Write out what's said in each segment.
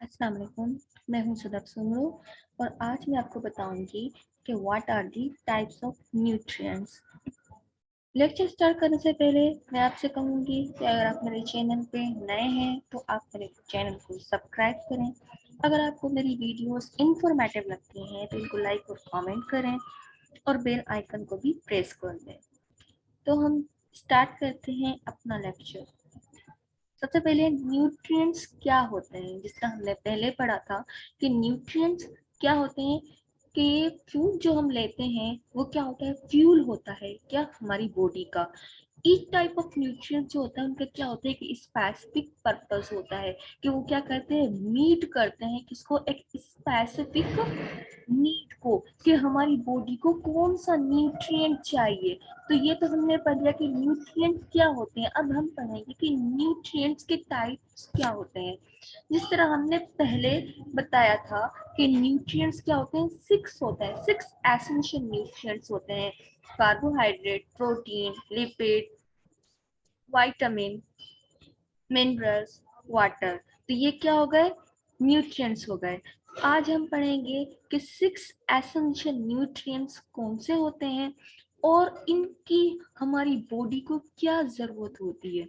अस्सलाम वालेकुम। मैं हूं सदफ सुमरू और आज मैं आपको बताऊंगी कि what are the types of nutrients. Lecture start करने से पहले मैं आपसे कहूंगी कि अगर आप मेरे चैनल पे नए हैं तो आप मेरे चैनल को सब्सक्राइब करें। अगर आपको मेरी वीडियोस इंफॉर्मेटिव लगती हैं तो इनको लाइक और कमेंट करें और बेल आइकन को भी प्रेस कर दें। तो हम स्टार्ट करते हैं अपना लेक्चर। सबसे पहले न्यूट्रिएंट्स क्या होते हैं, जिसका हमने पहले पढ़ा था कि न्यूट्रिएंट्स क्या होते हैं कि ये फूड जो हम लेते हैं वो क्या होता है, फ्यूल होता है क्या हमारी बॉडी का। ईच टाइप ऑफ न्यूट्रिएंट्स जो होता है उनका क्या होता है कि स्पेसिफिक पर्पस होता है कि वो क्या करते हैं, मीट करते हैं किसको, एक स्पेसिफिक नीड को, कि हमारी बॉडी को कौन सा न्यूट्रिएंट चाहिए। तो ये तो हमने पढ़ लिया कि न्यूट्रिएंट क्या होते हैं। अब हम पढ़ेंगे कि न्यूट्रिएंट्स के टाइप्स क्या होते हैं। जिस तरह हमने पहले बताया था कि न्यूट्रिएंट्स क्या होते हैं, सिक्स होते हैं, सिक्स एसेंशियल न्यूट्रिएंट्स होते हैं। Carbohydrate, protein, lipid, vitamin, minerals, water. तो ये क्या हो गए, न्यूट्रिएंट्स हो गए। आज हम पढ़ेंगे कि सिक्स एसेंशियल न्यूट्रिएंट्स कौन से होते हैं और इनकी हमारी बॉडी को क्या जरूरत होती है।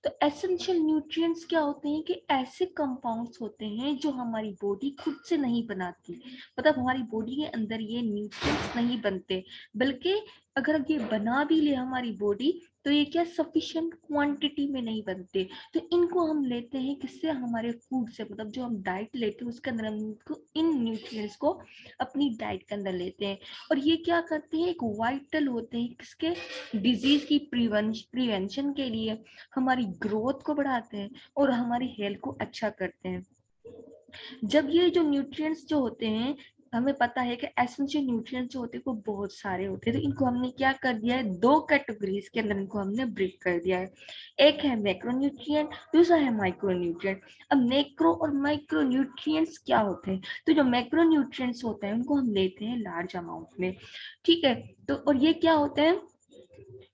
तो एसेंशियल न्यूट्रिएंट्स क्या होते हैं कि ऐसे कंपाउंड्स होते हैं जो हमारी बॉडी खुद से नहीं बनाती। मतलब हमारी बॉडी के अंदर ये न्यूट्रिएंट्स नहीं बनते, बल्कि अगर ये बना भी ले हमारी बॉडी तो ये क्या सफिशिएंट क्वांटिटी में नहीं बनते। तो इनको हम लेते हैं किससे, हमारे फूड से। मतलब जो हम डाइट लेते हैं उसके अंदर हम इनको, इन न्यूट्रिएंट्स को अपनी डाइट के अंदर लेते हैं। और ये क्या करते हैं, एक वाइटल होते हैं किसके, डिजीज की प्रिवेंशन के लिए, हमारी ग्रोथ को बढ़ाते हैं और हमारी हेल्थ को अच्छा करते हैं। जब ये जो न्यूट्रिएंट्स जो होते हैं, हमें पता है कि एसेंशियल न्यूट्रिएंट्स जो होते हैं वो बहुत सारे होते हैं, तो इनको हमने क्या कर दिया है, दो कैटेगरीज के अंदर इनको हमने ब्रेक कर दिया है। एक है मैक्रोन्यूट्रिएंट, दूसरा है माइक्रोन्यूट्रिएंट। अब मैक्रो और माइक्रो न्यूट्रिएंट्स क्या होते हैं, तो जो मैक्रोन्यूट्रिएंट्स होते हैं उनको हम लेते हैं लार्ज अमाउंट में, ठीक है। तो और ये क्या होते हैं,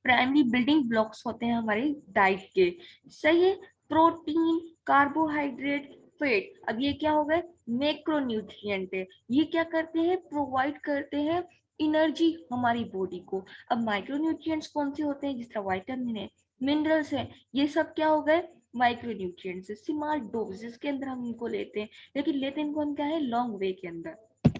प्राइमरी बिल्डिंग ब्लॉक्स होते हैं हमारे डाइट के, सही है। प्रोटीन, कार्बोहाइड्रेट, फैट, अब ये क्या हो गए, मैक्रोन्यूट्रिएंट है। ये क्या करते हैं, प्रोवाइड करते हैं एनर्जी हमारी बॉडी को। अब माइक्रोन्यूट्रिएंट्स कौन से होते हैं, जिस तरह विटामिन है, मिनरल्स है, ये सब क्या हो गए, माइक्रोन्यूट्रिएंट्स। स्मॉल डोजेस के अंदर हम इनको लेते हैं, लेकिन लेते हैं इनको हम क्या है, लॉन्ग वे के अंदर।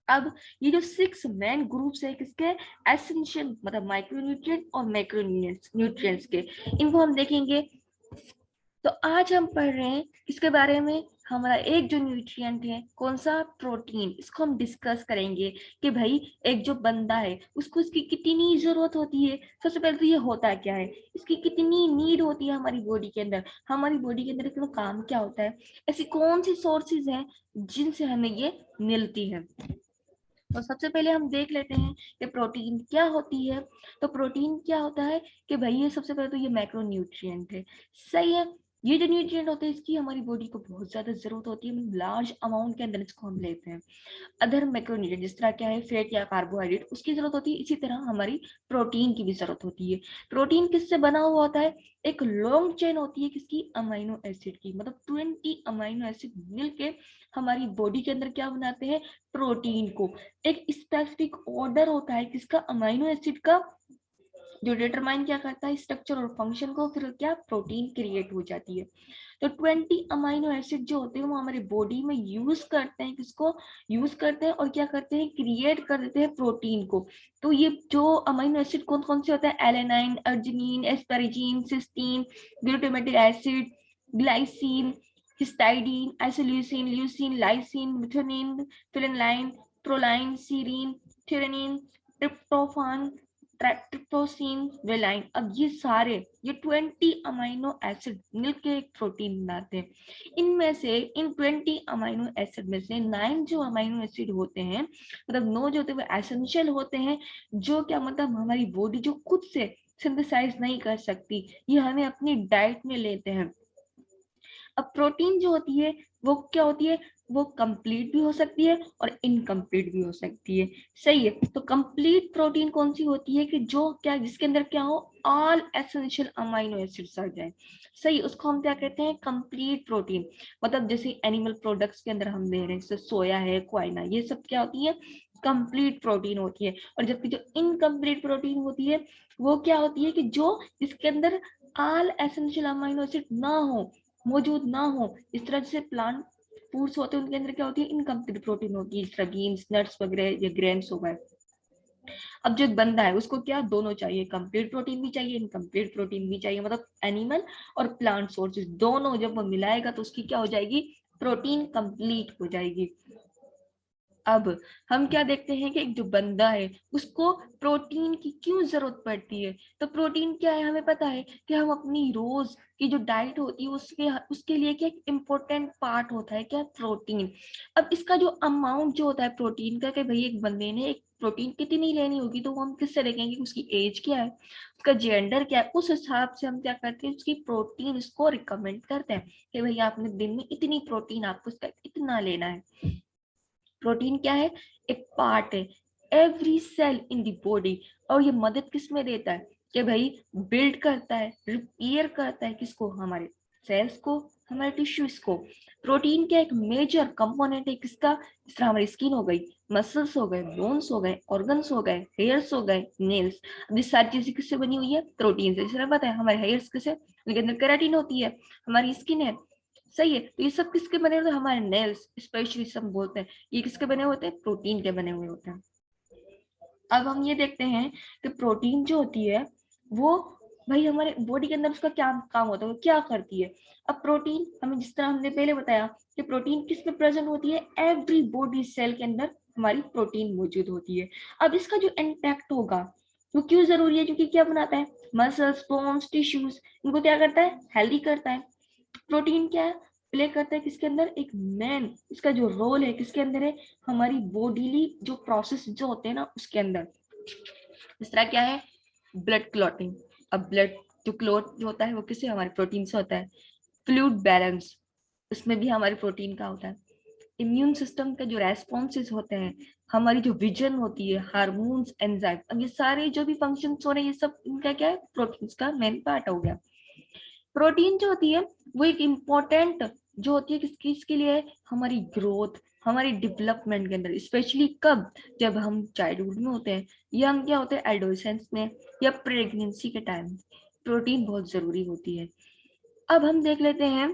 अब ये जो सिक्स मेन ग्रुप्स है किसके, एसेंशियल मतलब माइक्रोन्यूट्रिएंट और मैक्रोन्यूट्रिएंट्स न्यूट्रिएंट्स के, इनको हम देखेंगे। तो आज हम पढ़ रहे हैं किसके बारे में, हमारा एक जो न्यूट्रिएंट है कौन सा, प्रोटीन। इसको हम डिस्कस करेंगे कि भाई एक जो बंदा है उसको इसकी कितनी जरूरत होती है। सबसे पहले तो ये होता क्या है, इसकी कितनी नीड होती है हमारी बॉडी के अंदर, हमारी बॉडी के अंदर इसका काम क्या होता है, ऐसी कौन सी सोर्सेज हैं जिनसे हमें ये मिलती है। तो सबसे पहले हम देख लेते हैं कि प्रोटीन क्या होती है। तो प्रोटीन क्या होता है कि भाई ये सबसे पहले तो ये मैक्रो न्यूट्रिएंट है, सही है। ये जो न्यूट्रिएंट होते हैं इसकी हमारी बॉडी को बहुत ज्यादा जरूरत होती है, लार्ज अमाउंट के अंदर इसको हम लेते हैं। अदर मैक्रोन्यूट्रिएंट जिस तरह क्या है, फैट या कार्बोहाइड्रेट, उसकी जरूरत होती है, इसी तरह हमारी प्रोटीन की भी जरूरत होती है। प्रोटीन किससे बना हुआ होता है, एक लॉन्ग चेन होती है किसकी, अमाइनो एसिड की। मतलब 20 अमाइनो एसिड मिलके हमारी बॉडी के अंदर क्या बनाते हैं, प्रोटीन को। एक स्पेसिफिक ऑर्डर होता है किसका, अमाइनो एसिड का, जो डिटरमाइन क्या करता है स्ट्रक्चर और फंक्शन को, फिर क्या प्रोटीन क्रिएट हो जाती है। तो 20 अमाइनो एसिड जो होते हैं वो हमारे बॉडी में यूज करते हैं, किसको यूज करते हैं और क्या करते हैं, क्रिएट कर देते हैं प्रोटीन को। तो ये जो अमाइनो एसिड कौन कौन से होते हैं, alanine, arginine, asparagine, cysteine, glutamic acid, glycine, histidine, isoleucine, leucine, lysine, methionine, phenylalanine, proline, serine, threonine, tryptophan, tyrosine, valine. अब ये सारे, ये 20 अमाइनो एसिड मिलके एक प्रोटीन बनाते हैं। इनमें से, इन 20 अमाइनो एसिड में से 9 जो अमाइनो एसिड होते हैं, मतलब 9 जो होते हैं वो एसेंशियल होते हैं, जो क्या मतलब हमारी बॉडी जो खुद से सिंथेसाइज नहीं कर सकती, ये हमें अपनी डाइट में लेते हैं। अब प्रोटीन जो होती है वो क्या होती है, वो कंप्लीट भी हो सकती है और इनकम्प्लीट भी हो सकती है। सही है, तो कंप्लीट प्रोटीन कौन सी होती है कि जो क्या, जिसके अंदर क्या हो, ऑल एसेंशियल अमाइनो एसिड्स आ जाए। सही, उसको हम क्या कहते हैं, कंप्लीट प्रोटीन। मतलब जैसे एनिमल प्रोडक्ट्स के अंदर हम ले रहे हैं, जैसे सोया है, क्वाइना, ये सब क्या होती है, कंप्लीट प्रोटीन होती है। और जबकि जो इनकम्प्लीट प्रोटीन होती है वो क्या होती है कि जो जिसके अंदर ऑल एसेंशियल अमाइनो एसिड ना हो, मौजूद ना हो। इस तरह से प्लांट फूड्स होते हैं उनके अंदर क्या होती है, इनकम्प्लीट प्रोटीन होती है, जिस तरह बीन्स, नट्स वगैरह या ग्रेन्स हो गए। अब जो एक बंदा है उसको क्या, दोनों चाहिए, कंप्लीट प्रोटीन भी चाहिए, इनकम्प्लीट प्रोटीन भी चाहिए। मतलब एनिमल और प्लांट सोर्सेज दोनों जब वो मिलाएगा तो उसकी क्या हो जाएगी, प्रोटीन कंप्लीट हो जाएगी। अब हम क्या देखते हैं कि एक जो बंदा है उसको प्रोटीन की क्यों जरूरत पड़ती है। तो प्रोटीन क्या है, हमें पता है कि हम अपनी रोज की जो डाइट होती है उसके उसके लिए क्या एक इम्पोर्टेंट पार्ट होता है, क्या, प्रोटीन। अब इसका जो अमाउंट जो होता है प्रोटीन का, कि भाई एक बंदे ने एक प्रोटीन कितनी लेनी होगी, तो वो हम किससे देखेंगे, उसकी एज क्या है, उसका जेंडर क्या है, उस हिसाब से हम क्या करते हैं, उसकी प्रोटीन उसको रिकमेंड करते हैं कि भाई आपने दिन में इतनी प्रोटीन, आपको उसका इतना लेना है। प्रोटीन क्या है, एक पार्ट है every cell in the body. और ये मदद किस में देता है, कि भाई बिल्ड करता है, रिपेयर करता है, किसको, हमारे सेल्स को, हमारे टिश्यूज को। प्रोटीन क्या एक मेजर कंपोनेंट है किसका, जिस तरह हमारी स्किन हो गई, मसल्स हो गए, बोन्स हो गए, ऑर्गन्स हो गए, हेयर्स हो गए, नेल्स। अब ये सारी चीजें किससे बनी हुई है, प्रोटीन से। जिस तरह पता है हमारे हेयर्स किसे, उनके अंदर केराटिन होती है, हमारी स्किन है। सही है, तो ये सब किसके बने होते हैं, हमारे नेल्स स्पेशली सब बोलते हैं, ये किसके बने होते हैं, प्रोटीन के बने हुए होते हैं। अब हम ये देखते हैं कि प्रोटीन जो होती है वो, भाई हमारे बॉडी के अंदर उसका क्या काम होता है, वो क्या करती है। अब प्रोटीन हमें, जिस तरह हमने पहले बताया कि प्रोटीन किस में प्रेजेंट होती है, एवरी बॉडी सेल के अंदर हमारी प्रोटीन मौजूद होती है। अब इसका जो इम्पैक्ट होगा वो क्यों जरूरी है, क्योंकि क्या बनाता है, मसल्स, बोन्स, टिश्यूज, इनको क्या करता है, हेल्दी करता है। प्रोटीन क्या है, प्ले करता है किसके अंदर, एक मेन, इसका जो रोल है किसके अंदर है, हमारी बॉडीली जो प्रोसेस जो होते हैं ना उसके अंदर। इस तरह क्या है, ब्लड क्लॉटिंग। अब ब्लड जो क्लॉट जो होता है वो किससे, हमारे प्रोटीन से होता है। फ्लूइड बैलेंस, उसमें भी हमारी प्रोटीन का होता है। इम्यून सिस्टम के जो रेस्पॉन्सेज होते हैं, हमारी जो विजन होती है, हार्मोन्स, एंजाइम, अब ये सारे जो भी फंक्शन हो रहे हैं ये सब इनका क्या है, प्रोटीन का मेन पार्ट हो गया। प्रोटीन जो होती है वो एक इम्पोर्टेंट जो होती है किसकी, इसके लिए, हमारी ग्रोथ, हमारी डेवलपमेंट के अंदर, स्पेशली कब, जब हम चाइल्डहुड में होते हैं, या हम क्या होते हैं एडोलेसेंस में, या प्रेगनेंसी के टाइम, प्रोटीन बहुत जरूरी होती है। अब हम देख लेते हैं,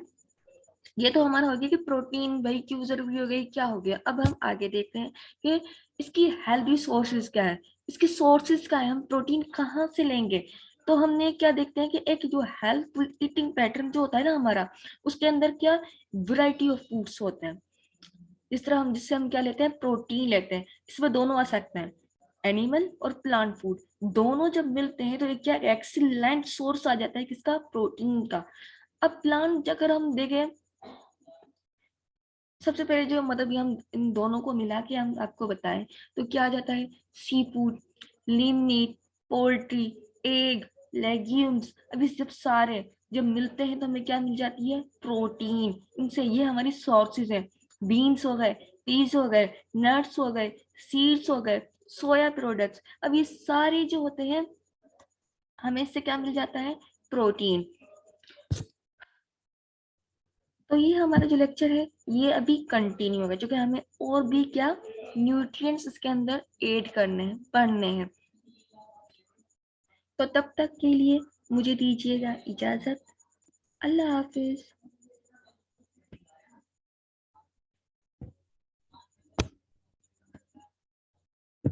ये तो हमारा हो गया कि प्रोटीन भाई क्यों जरूरी हो गई, क्या हो गया। अब हम आगे देखते हैं कि इसकी हेल्दी सोर्सेज क्या है, इसके सोर्सेज क्या है, हम प्रोटीन कहाँ से लेंगे। तो हमने क्या देखते हैं कि एक जो हेल्थ ईटिंग पैटर्न जो होता है ना हमारा, उसके अंदर क्या वैरायटी ऑफ फूड्स होते हैं। इस तरह हम, जिससे हम क्या लेते हैं, प्रोटीन लेते हैं, इसमें दोनों आ सकते हैं, एनिमल और प्लांट फूड। दोनों जब मिलते हैं तो एक क्या एक्सीलेंट सोर्स आ जाता है किसका, प्रोटीन का। अब प्लांट अगर हम देखें, सबसे पहले जो मतलब ये हम इन दोनों को मिला के हम आपको बताएं तो क्या आ जाता है, seafood, lean meat, poultry, egg, legumes. अभी जब सारे जब मिलते हैं तो हमें क्या मिल जाती है, प्रोटीन। इनसे ये हमारी सोर्सेज है, बीन्स हो गए, पीस हो गए, नट्स हो गए, सीड्स हो गए, सोया प्रोडक्ट्स। अब ये सारे जो होते हैं हमें इससे क्या मिल जाता है, प्रोटीन। तो ये हमारा जो लेक्चर है ये अभी कंटिन्यू होगा, क्योंकि हमें और भी क्या न्यूट्रिएंट्स इसके अंदर ऐड करने हैं, पढ़ने हैं। तो तब तक के लिए मुझे दीजिएगा इजाजत। अल्लाह हाफिज।